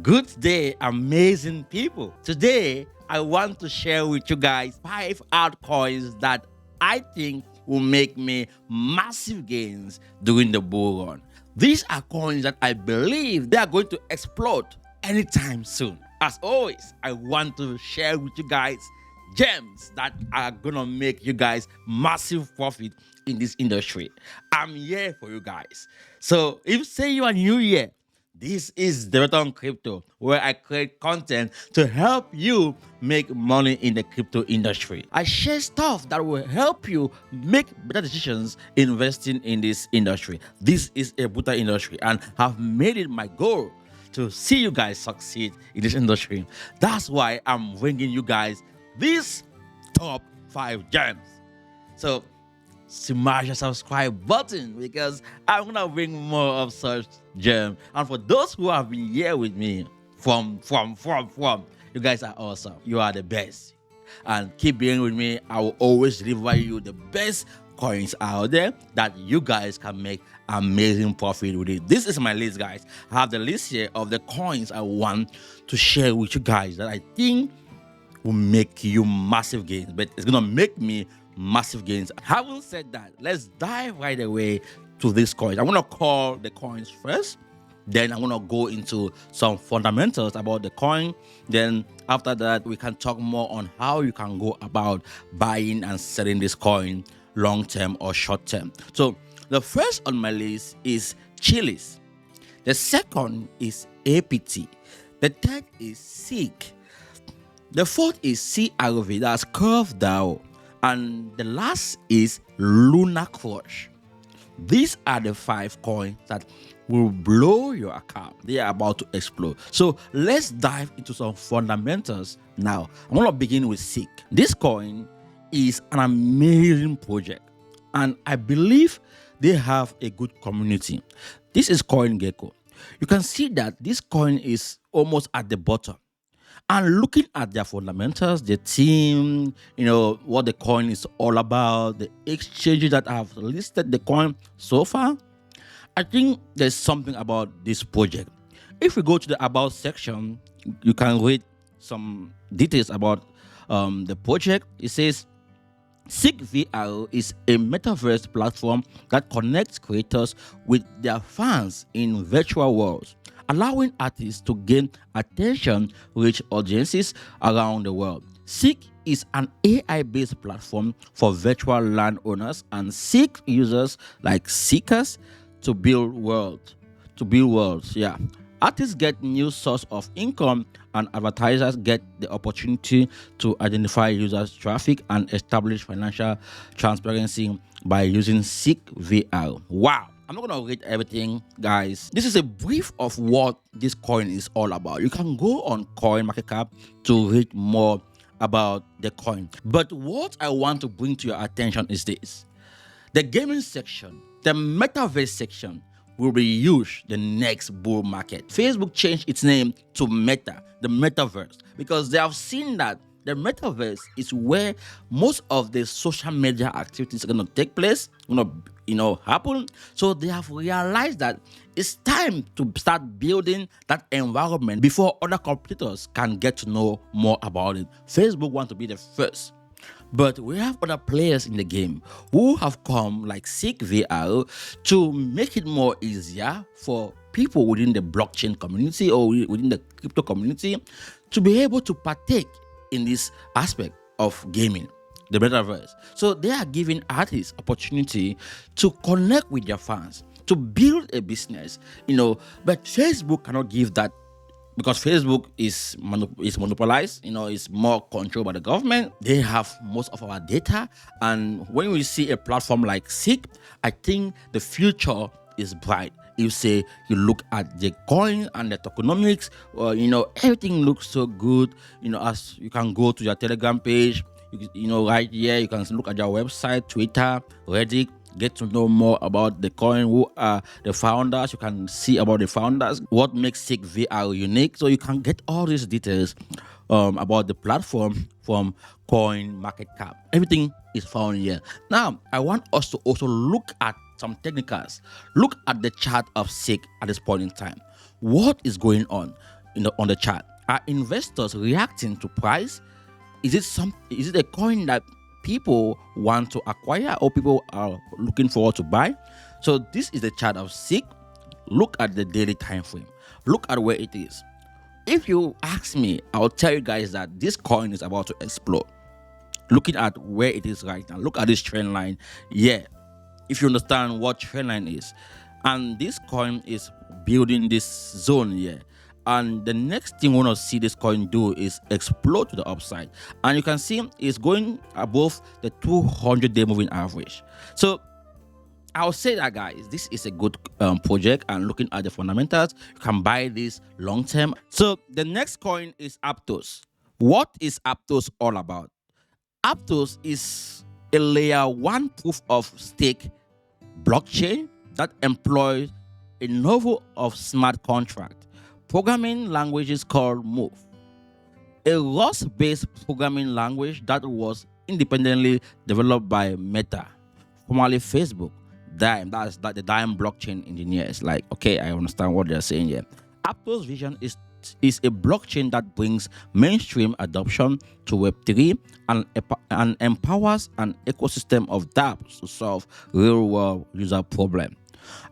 Good day, amazing people. Today, I want to share with you guys 5 altcoins that I think will make me massive gains during the bull run. These are coins that I believe they are going to explode anytime soon. As always, I want to share with you guys gems that are gonna make you guys massive profit in this industry. I'm here for you guys. So if say you are new here, this is the BETONG Crypto, where I create content to help you make money in the crypto industry. I share stuff that will help you make better decisions investing in this industry. This is a brutal industry, and have made it my goal to see you guys succeed in this industry. That's why I'm bringing you guys these top 5 gems. So smash the subscribe button because I'm gonna bring more of such gems. And for those who have been here with me from, you guys are awesome. You are the best. And keep being with me. I will always deliver you the best coins out there that you guys can make amazing profit with it. This is my list, guys. I have the list here of the coins I want to share with you guys that I think will make you massive gains, but it's gonna make me massive gains. Having said that, let's dive right away to these coins. I'm gonna call the coins first, then I'm gonna go into some fundamentals about the coin. Then after that, we can talk more on how you can go about buying and selling this coin long term or short term. So the first on my list is Chili's. The second is APT. The third is SEEK. The fourth is CRV, that's curved down. And the last is Lunar Crush. These are the 5 coins that will blow your account. They are about to explode. So let's dive into some fundamentals now. I'm going to begin with SEEK. This coin is an amazing project, and I believe they have a good community. This is CoinGecko. You can see that this coin is almost at the bottom. And looking at their fundamentals, the team, what the coin is all about, the exchanges that have listed the coin so far, I think there's something about this project. If we go to the About section, you can read some details about the project. It says, SEEK VR is a metaverse platform that connects creators with their fans in virtual worlds, allowing artists to gain attention, reach audiences around the world. SEEK is an AI-based platform for virtual landowners and SEEK users like seekers to build worlds. Yeah. Artists get new source of income, and advertisers get the opportunity to identify users' traffic and establish financial transparency by using SEEK VR. Wow. I'm not going to read everything, guys. This is a brief of what this coin is all about. You can go on Coinmarketcap to read more about the coin. But what I want to bring to your attention is this. The gaming section, the metaverse section, will be huge the next bull market. Facebook changed its name to Meta, the metaverse, because they have seen that the metaverse is where most of the social media activities are going to take place, happen. So they have realized that it's time to start building that environment before other competitors can get to know more about it. Facebook wants to be the first. But we have other players in the game who have come, like SEEK VR, to make it more easier for people within the blockchain community or within the crypto community to be able to partake in this aspect of gaming, the metaverse. So they are giving artists opportunity to connect with their fans, to build a business, but Facebook cannot give that because Facebook is monopolized, it's more controlled by the government. They have most of our data. And when we see a platform like SEEK, I think the future is bright. You look at the coin and the tokenomics, everything looks so good. As you can go to your Telegram page, right here, you can look at your website, Twitter, Reddit, get to know more about the coin, who are the founders. You can see about the founders, what makes SEEK VR unique. So you can get all these details about the platform from Coinmarketcap. Everything is found here. Now, I want us to also look at some technicals. Look at the chart of SEEK at this point in time. What is going on? on the chart? Are investors reacting to price? Is it a coin that people want to acquire or people are looking forward to buy? So this is the chart of SIG. Look at the daily time frame. Look at where it is. If you ask me, I'll tell you guys that this coin is about to explode. Looking at where it is right now, look at this trend line. Yeah, if you understand what trend line is, and this coin is building this zone here. And the next thing we want to see this coin do is explode to the upside. And you can see it's going above the 200-day moving average. So I'll say that, guys, this is a good project, and looking at the fundamentals, you can buy this long term. So the next coin is Aptos. What is Aptos all about? Aptos is a layer 1 proof of stake blockchain that employs a novel of smart contract programming languages called Move, a Rust-based programming language that was independently developed by Meta, formerly Facebook. Dime, that's the Dime blockchain engineers. Like, okay, I understand what they're saying here. Aptos' vision is a blockchain that brings mainstream adoption to Web3 and empowers an ecosystem of dApps to solve real-world user problems.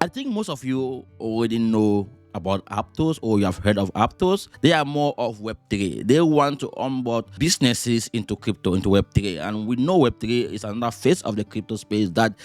I think most of you already know about Aptos, or you have heard of Aptos. They are more of Web3. They want to onboard businesses into crypto, into Web3. And we know Web3 is another phase of the crypto space that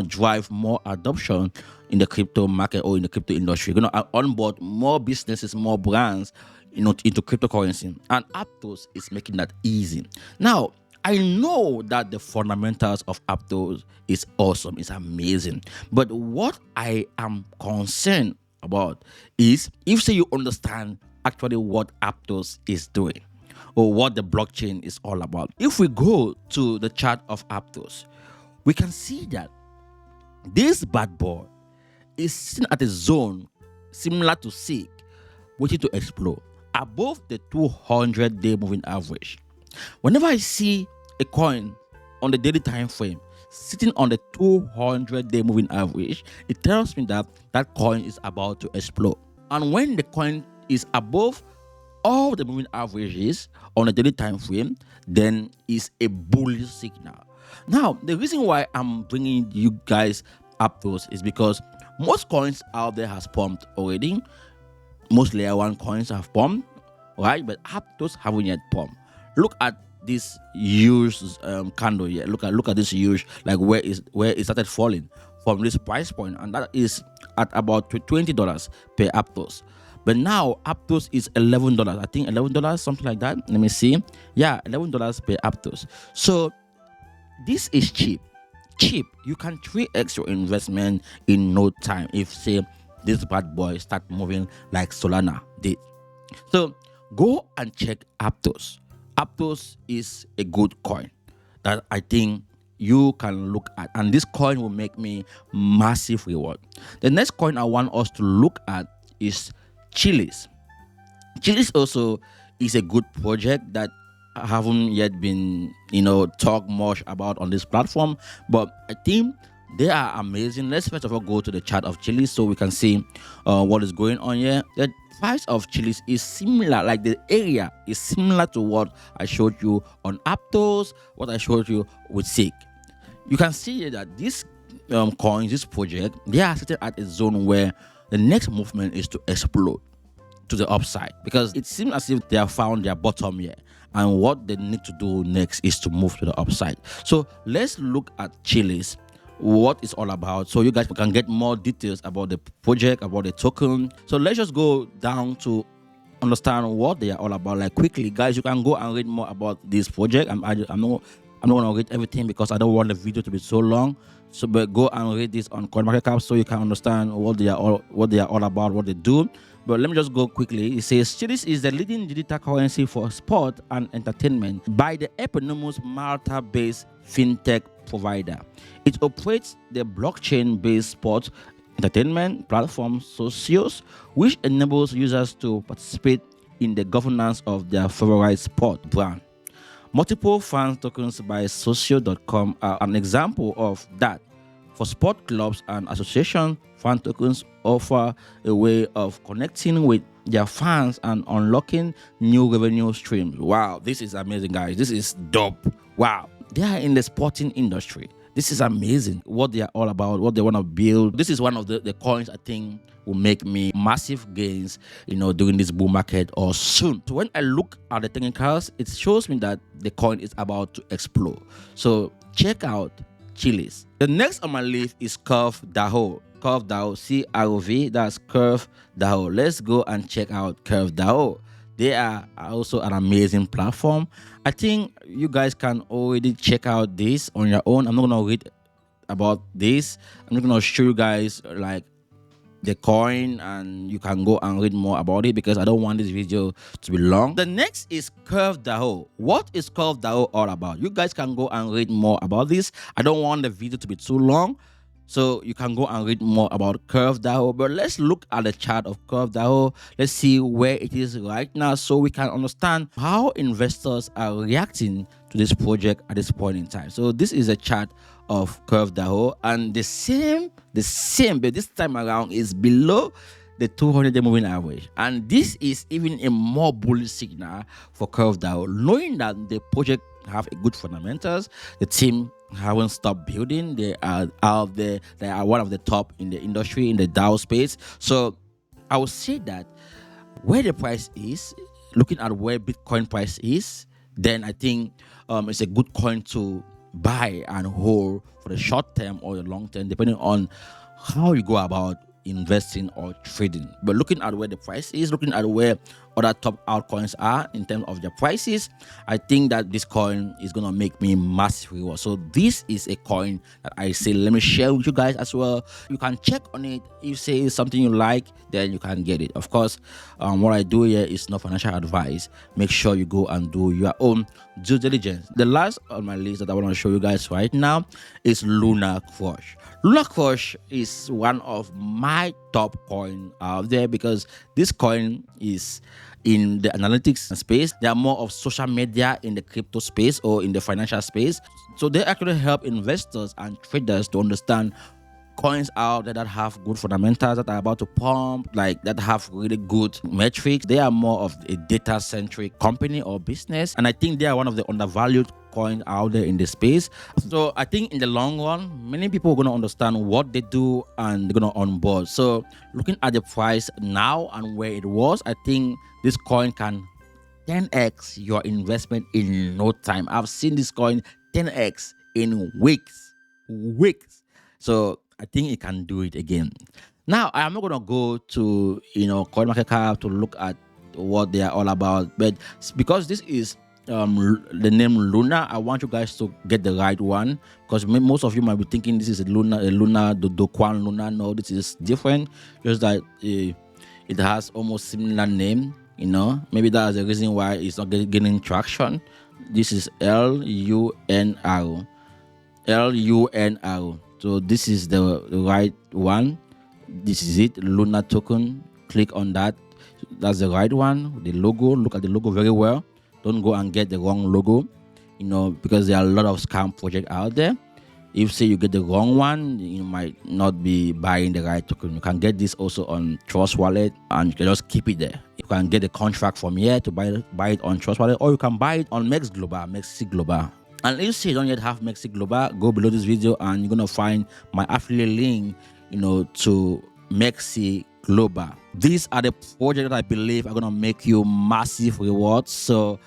drive more adoption in the crypto market or in the crypto industry. You're going to onboard more businesses, more brands, into cryptocurrency. And Aptos is making that easy. Now, I know that the fundamentals of Aptos is awesome, it's amazing. But what I am concerned about is, if say you understand actually what Aptos is doing or what the blockchain is all about. If we go to the chart of Aptos, we can see that this bad boy is sitting at a zone similar to SIG, waiting to explode above the 200-day moving average. Whenever I see a coin on the daily time frame sitting on the 200-day moving average, it tells me that that coin is about to explode. And when the coin is above all the moving averages on a daily time frame, then it's a bullish signal. Now, the reason why I'm bringing you guys Aptos is because most coins out there has pumped already. Most layer 1 coins have pumped, right? But Aptos haven't yet pumped. Look at this huge candle here. Look at this huge, like where it started falling from this price point, and that is at about $20 per Aptos. But now Aptos is $11. I think $11, something like that. Let me see. Yeah, $11 per Aptos. So this is cheap. You can 3x your investment in no time if, say, this bad boy start moving like Solana did. So go and check Aptos. Aptos is a good coin that I think you can look at, and this coin will make me massive reward. The next coin I want us to look at is Chiliz. Chiliz also is a good project that I haven't yet been talk much about on this platform, but I think they are amazing. Let's first of all go to the chart of Chiliz so we can see what is going on here. The price of Chiliz is similar, like the area is similar to what I showed you on Aptos, what I showed you with SIG. You can see that this coins, this project, they are sitting at a zone where the next movement is to explode to the upside, because it seems as if they have found their bottom here, and what they need to do next is to move to the upside. So let's look at Chiliz, what it's all about, so you guys can get more details about the project, about the token. So let's just go down to understand what they are all about. Like, quickly, guys, you can go and read more about this project. I'm not going to read everything because I don't want the video to be so long. So, but go and read this on Coinmarketcap so you can understand what they are all about, what they do. But let me just go quickly. It says Chiliz is the leading digital currency for sport and entertainment by the eponymous Malta-based fintech provider. It operates the blockchain-based sport entertainment platform Socios, which enables users to participate in the governance of their favorite sport brand. Multiple fan tokens by Socio.com are an example of that. For sport clubs and associations, fan tokens offer a way of connecting with their fans and unlocking new revenue streams. Wow, this is amazing, guys. This is dope. Wow, they are in the sporting industry. This is amazing what they are all about, what they want to build. This is one of the coins I think will make me massive gains, during this bull market or soon. So when I look at the technicals, it shows me that the coin is about to explode. So check out Chili's. The next on my list is Curve DAO. Curve DAO, CROV, that's Curve DAO. Let's go and check out Curve DAO. They are also an amazing platform. I think you guys can already check out this on your own. I'm not going to read about this. I'm just going to show you guys like the coin, and you can go and read more about it because I don't want this video to be long. The next is Curve DAO. What is Curve DAO all about? You guys can go and read more about this. I don't want the video to be too long, so you can go and read more about Curve DAO. But let's look at the chart of Curve DAO. Let's see where it is right now so we can understand how investors are reacting to this project at this point in time. So this is a chart of Curve DAO, and the same, but this time around is below the 200-day moving average. And this is even a more bullish signal for Curve DAO, knowing that the project have a good fundamentals. The team haven't stopped building. They are out there. They are one of the top in the industry, in the DAO space. So I would say that where the price is, looking at where Bitcoin price is, then I think it's a good coin to buy and hold for the short term or the long term, depending on how you go about investing or trading. But looking at where the price is, looking at where other top altcoins are in terms of their prices, I think that this coin is gonna make me massive reward. So this is a coin that I say let me share with you guys as well. You can check on it. If you say it's something you like, then you can get it. Of course, what I do here is not financial advice. Make sure you go and do your own due diligence. The last on my list that I want to show you guys right now is Lunar Crush. Lunar Crush is one of my top coin out there because this coin is in the analytics space. They are more of social media in the crypto space or in the financial space. So they actually help investors and traders to understand coins out there that have good fundamentals, that are about to pump, like that have really good metrics. They are more of a data-centric company or business, and I think they are one of the undervalued coins out there in the space. So I think in the long run, many people are going to understand what they do and they're going to onboard. So looking at the price now and where it was, I think this coin can 10x your investment in no time. I've seen this coin 10x in weeks. So I think it can do it again. Now, I'm not gonna go to Coinmarketcap to look at what they are all about, but because this is the name Luna, I want you guys to get the right one, because most of you might be thinking this is the Dokwan Luna. No, this is different. Just that it has almost similar name. Maybe that's the reason why it's not getting traction. This is LUNR. So this is the right one. This is it, Luna token. Click on that. That's the right one. The logo, look at the logo very well. Don't go and get the wrong logo, because there are a lot of scam projects out there. If say you get the wrong one, you might not be buying the right token. You can get this also on Trust Wallet, and you can just keep it there. You can get the contract from here to buy it on Trust Wallet, or you can buy it on Mexi Global. And if you say you don't yet have Mexi Global, go below this video and you're gonna find my affiliate link, to Mexi Global. These are the projects that I believe are gonna make you massive rewards. So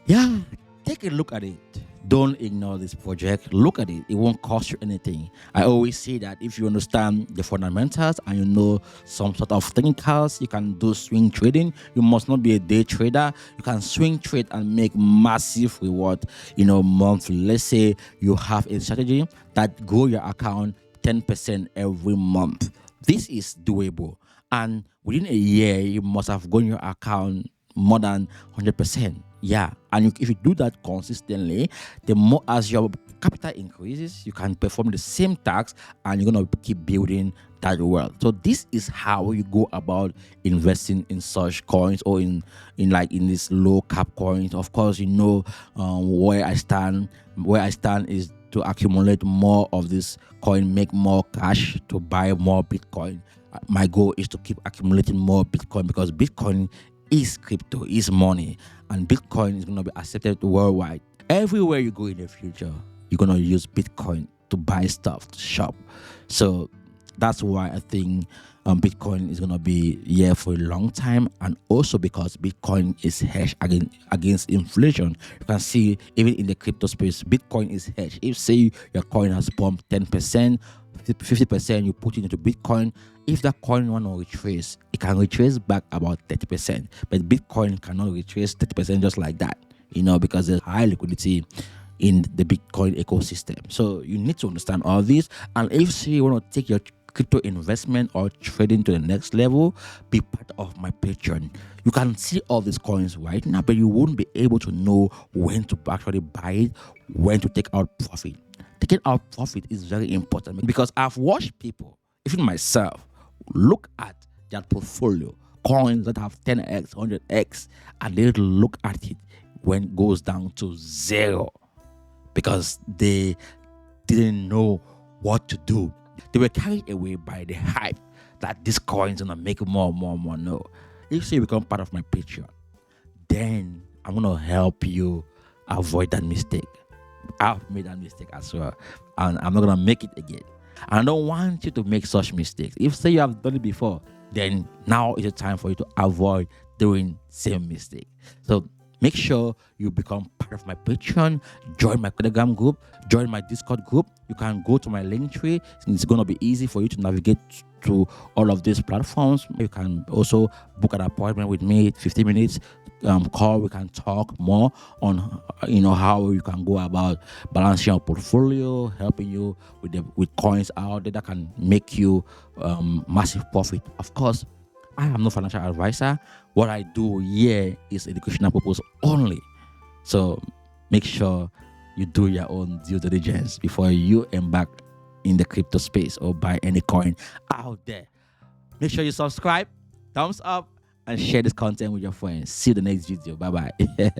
yeah, take a look at it. Don't ignore this project. Look at it. It won't cost you anything. I always say that if you understand the fundamentals and you know some sort of technicals, you can do swing trading. You must not be a day trader. You can swing trade and make massive reward, monthly. Let's say you have a strategy that grow your account 10% every month. This is doable. And within a year, you must have grown your account more than 100%. Yeah, and if you do that consistently, the more as your capital increases, you can perform the same tasks and you're gonna keep building that wealth. So this is how you go about investing in such coins, or in these low cap coins. Of course, where I stand. Where I stand is to accumulate more of this coin, make more cash to buy more Bitcoin. my goal is to keep accumulating more Bitcoin, because Bitcoin is crypto, is money, and Bitcoin is going to be accepted worldwide. Everywhere you go in the future, you're going to use Bitcoin to buy stuff, to shop. So that's why I think Bitcoin is going to be here for a long time, and also because Bitcoin is hedged against inflation. You can see even in the crypto space, Bitcoin is hedged. If say your coin has pumped 10%, 50% you put it into Bitcoin, if that coin want to retrace, it can retrace back about 30%. But Bitcoin cannot retrace 30% just like that, because there's high liquidity in the Bitcoin ecosystem. So you need to understand all this. And if you want to take your crypto investment or trading to the next level, be part of my Patreon. You can see all these coins right now, but you won't be able to know when to actually buy it, when to take out profit. Taking out profit is very important, because I've watched people, even myself, look at their portfolio, coins that have 10x, 100x, and they look at it when it goes down to zero, because they didn't know what to do. They were carried away by the hype that this coin's gonna make more. No. If you become part of my Patreon, then I'm gonna help you avoid that mistake. I've made that mistake as well, and I'm not gonna make it again. I don't want you to make such mistakes. If say you have done it before, then now is the time for you to avoid doing same mistake. So make sure you become part of my Patreon, join my Telegram group, join my Discord group. You can go to my link tree. It's going to be easy for you to navigate to all of these platforms. You can also book an appointment with me, 15 minutes call. We can talk more on how you can go about balancing your portfolio, helping you with coins out there that can make you massive profit. Of course, I am no financial advisor. What I do here is educational purpose only. So make sure you do your own due diligence before you embark in the crypto space or buy any coin out there. Make sure you subscribe, thumbs up, and share this content with your friends. See you in the next video. Bye-bye.